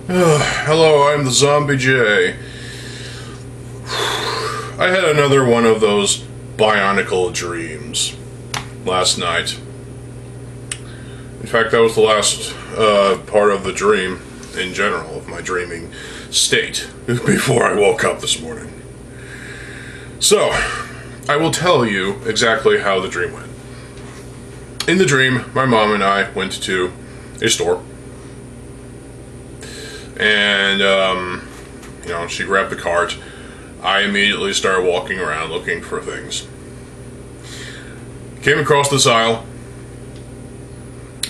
Hello, I'm the TheZOMBIEJ. I had another one of those Bionicle dreams last night. In fact, that was the last part of the dream in general, of my dreaming state, before I woke up this morning. So, I will tell you exactly how the dream went. In the dream, my mom and I went to a store. And, she grabbed the cart. I immediately started walking around looking for things. Came across this aisle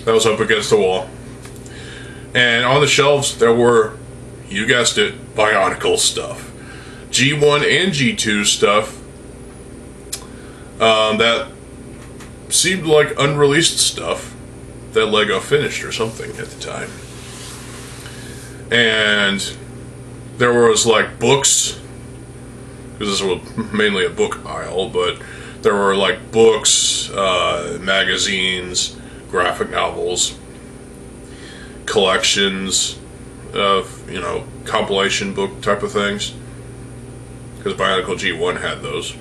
that was up against the wall. And on the shelves, there were, you guessed it, Bionicle stuff. G1 and G2 stuff that seemed like unreleased stuff that Lego finished or something at the time. And there was like books, because this was mainly a book aisle, but there were like books, magazines, graphic novels, collections of, compilation book type of things, because Bionicle G1 had those.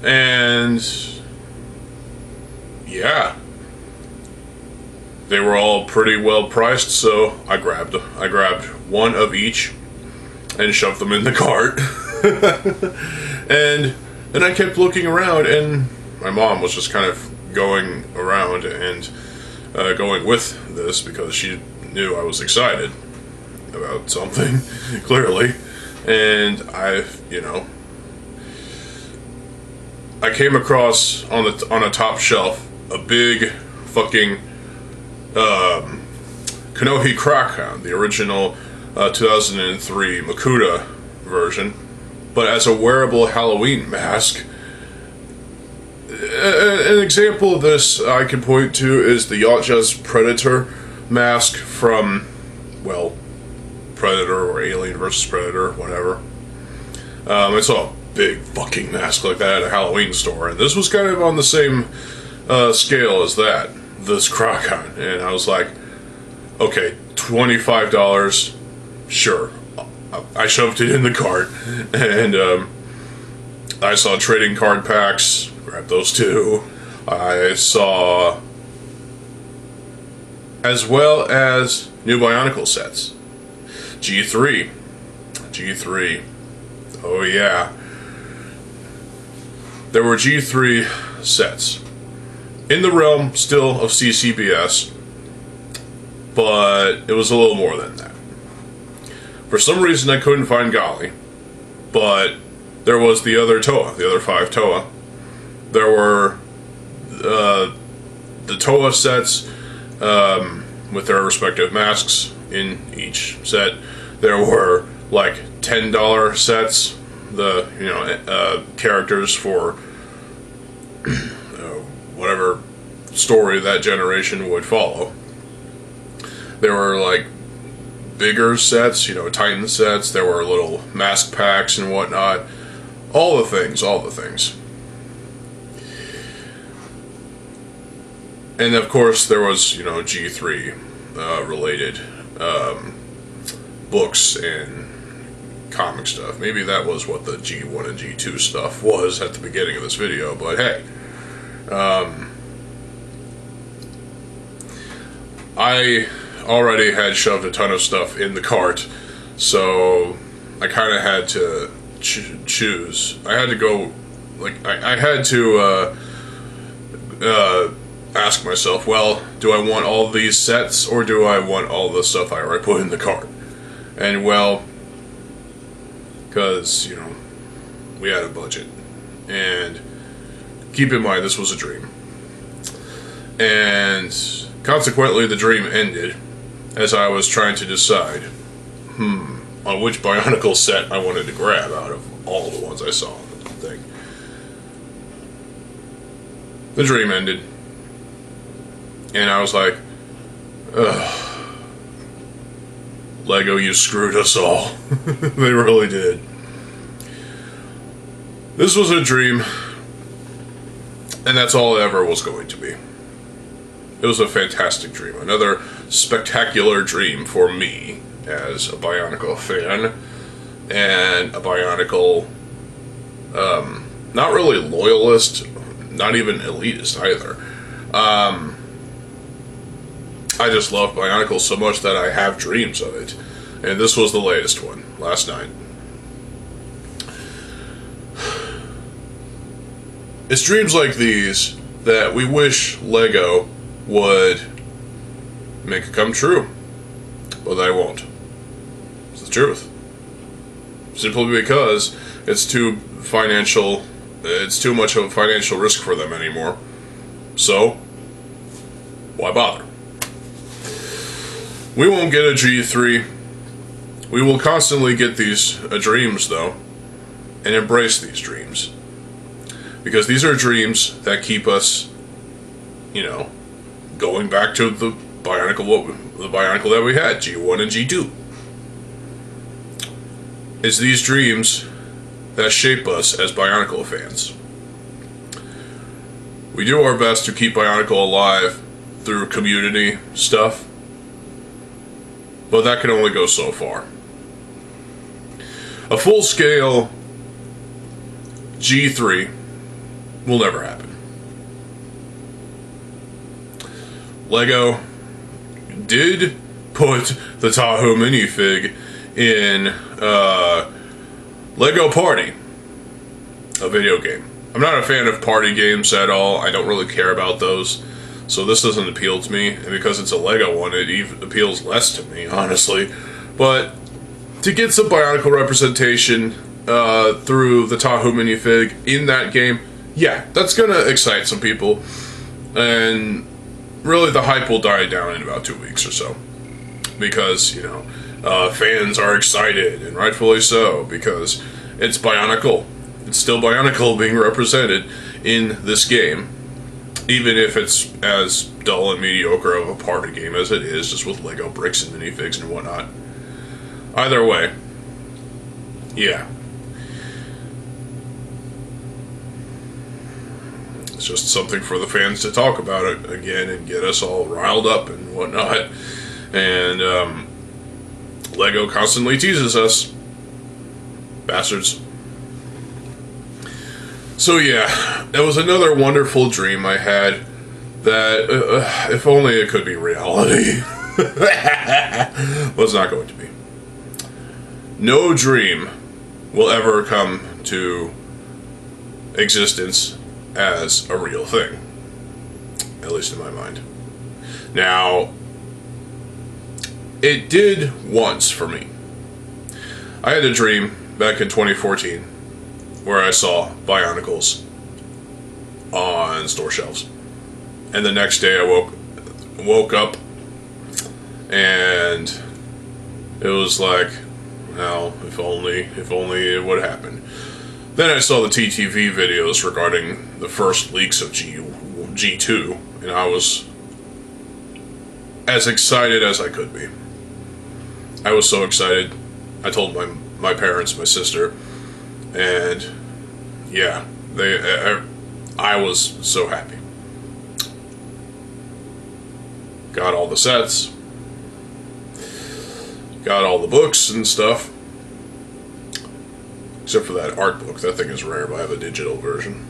And yeah, they were all pretty well priced, so I grabbed one of each and shoved them in the cart. And then I kept looking around, and my mom was just kind of going around and going with this because she knew I was excited about something, clearly. And I came across on a top shelf a big fucking Kanohi Kraken, the original 2003 Makuta version, but as a wearable Halloween mask. An example of this I can point to is the Yachtja's Predator mask from, well, Predator or Alien vs. Predator, whatever. I saw a big fucking mask like that at a Halloween store, and this was kind of on the same scale as that, this Kraken, and I was like, okay, $25, sure. I shoved it in the cart, and I saw trading card packs, grabbed those too. I saw, as well as new Bionicle sets. G3, oh yeah. There were G3 sets. In the realm, still, of CCBS, but it was a little more than that. For some reason, I couldn't find Golly, but there was the other Toa, the other 5 Toa. There were the Toa sets with their respective masks in each set. There were like $10 sets, the characters for whatever story that generation would follow. There were like bigger sets, Titan sets. There were little mask packs and whatnot. All the things. And of course there was, G3 related books and comic stuff. Maybe that was what the G1 and G2 stuff was at the beginning of this video, but hey. I already had shoved a ton of stuff in the cart, so I kind of had to choose. I had to go, I had to ask myself, well, do I want all these sets, or do I want all the stuff I already put in the cart? And well, because, we had a budget, and keep in mind, this was a dream. And consequently, the dream ended as I was trying to decide, on which Bionicle set I wanted to grab out of all the ones I saw on the thing. The dream ended, and I was like, ugh, Lego, you screwed us all. They really did. This was a dream, and that's all it ever was going to be. It was a fantastic dream. Another spectacular dream for me as a Bionicle fan and a Bionicle, not really loyalist, not even elitist either. I just love Bionicle so much that I have dreams of it. And this was the latest one, last night. It's dreams like these that we wish LEGO would make it come true. But they won't. It's the truth. Simply because it's too much of a financial risk for them anymore. So, why bother? We won't get a G3. We will constantly get these dreams, though, and embrace these dreams. Because these are dreams that keep us, you know, going back to the Bionicle that we had, G1 and G2. It's these dreams that shape us as Bionicle fans. We do our best to keep Bionicle alive through community stuff, but that can only go so far. A full-scale G3 will never happen. LEGO did put the Tahoe minifig in LEGO Party, a video game. I'm not a fan of party games at all. I don't really care about those. So this doesn't appeal to me. And because it's a LEGO one, it even appeals less to me, honestly. But to get some Bionicle representation through the Tahoe minifig in that game, yeah, that's going to excite some people. And really the hype will die down in about 2 weeks or so. Because, you know, fans are excited, and rightfully so, because it's Bionicle. It's still Bionicle being represented in this game, even if it's as dull and mediocre of a party game as it is, just with Lego bricks and minifigs and whatnot. Either way, yeah. It's just something for the fans to talk about it again and get us all riled up and whatnot. And, LEGO constantly teases us. Bastards. So yeah, that was another wonderful dream I had that, if only it could be reality. Well, it's not going to be. No dream will ever come to existence as a real thing. At least in my mind. Now, it did once for me. I had a dream back in 2014 where I saw Bionicles on store shelves. And the next day I woke up and it was like, well, if only it would happen. Then I saw the TTV videos regarding the first leaks of G2, and I was as excited as I could be. I was so excited. I told my parents, my sister, and yeah, I was so happy. Got all the sets, got all the books and stuff, except for that art book. That thing is rare, but I have a digital version.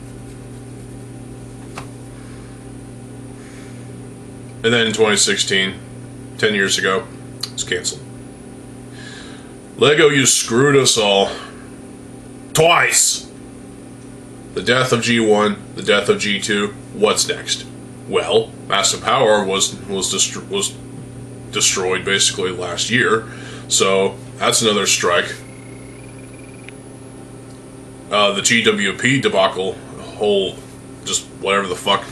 And then in 2016, 10 years ago, it's canceled. LEGO, you screwed us all. Twice! The death of G1, the death of G2. What's next? Well, Massive Power was destroyed basically last year, so that's another strike. The GWP debacle, just whatever the fuck.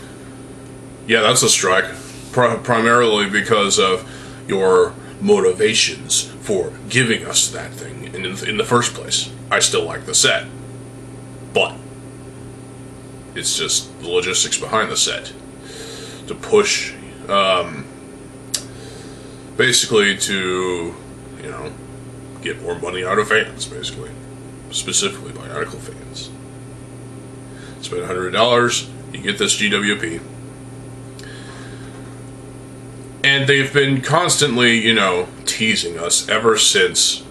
Yeah, that's a strike. Primarily because of your motivations for giving us that thing in the first place. I still like the set, but it's just the logistics behind the set to push, basically to, you know, get more money out of fans, basically, specifically Bionicle fans. Spend $100, you get this GWP. And And they've been constantly, you know, teasing us ever since,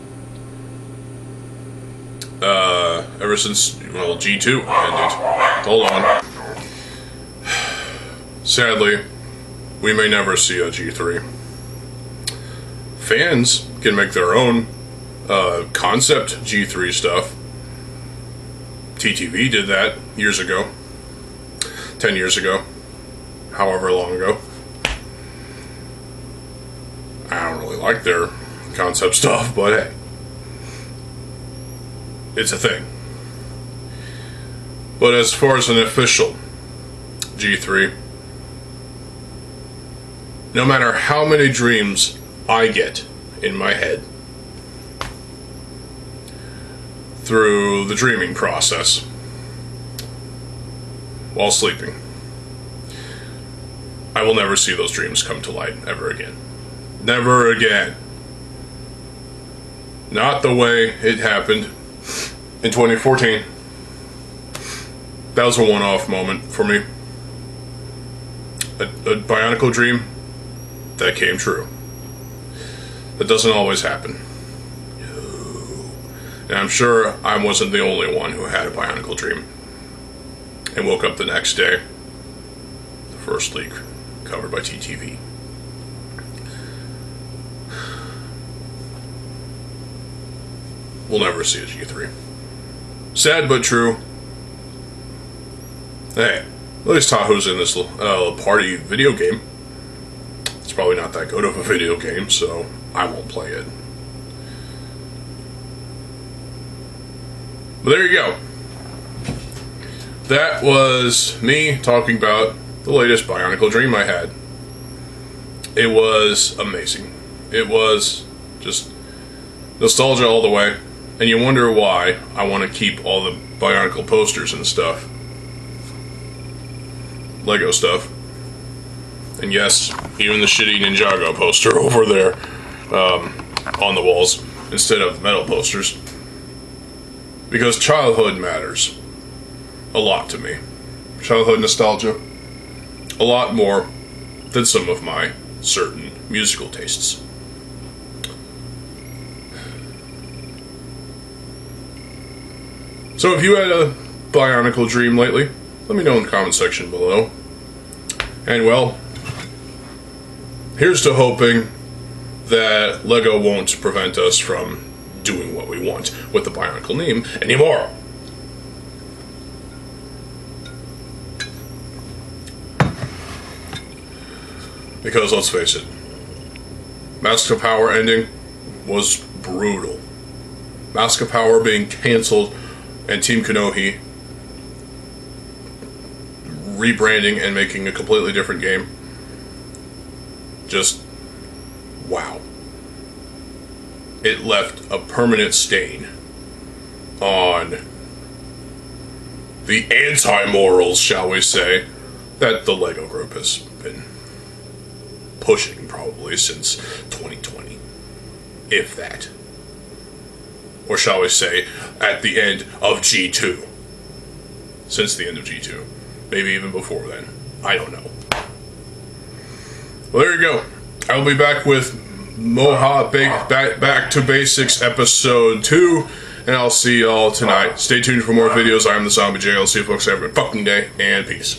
well, G2 ended. Hold on. Sadly, we may never see a G3. Fans can make their own concept G3 stuff. TTV did that years ago. 10 years ago. However long ago. I don't really like their concept stuff, but hey. It's a thing. But as far as an official G3, no matter how many dreams I get in my head through the dreaming process while sleeping, I will never see those dreams come to light ever again. Never again. Not the way it happened in 2014. That was a one-off moment for me. A Bionicle dream that came true. That doesn't always happen. No. And I'm sure I wasn't the only one who had a Bionicle dream and woke up the next day. The first leak covered by TTV. We'll never see a G3. Sad but true. Hey, at least Tahoe's in this party video game. It's probably not that good of a video game, so I won't play it. But there you go. That was me talking about the latest Bionicle dream I had. It was amazing. It was just nostalgia all the way. And you wonder why I want to keep all the Bionicle posters and stuff. Lego stuff. And yes, even the shitty Ninjago poster over there on the walls instead of metal posters. Because childhood matters a lot to me. Childhood nostalgia. A lot more than some of my certain musical tastes. So if you had a Bionicle dream lately, let me know in the comment section below. And well, here's to hoping that LEGO won't prevent us from doing what we want with the Bionicle name anymore. Because let's face it, Mask of Power ending was brutal. Mask of Power being cancelled and Team Konohi rebranding and making a completely different game. Just wow. It left a permanent stain on the anti-morals, shall we say, that the LEGO Group has been pushing probably since 2020, if that. Or shall we say, at the end of G2. Since the end of G2. Maybe even before then. I don't know. Well, there you go. I'll be back with Moha Back to Basics Episode 2. And I'll see y'all tonight. Stay tuned for more videos. I'm TheZOMBIEJ. I'll see you folks every fucking day. And peace.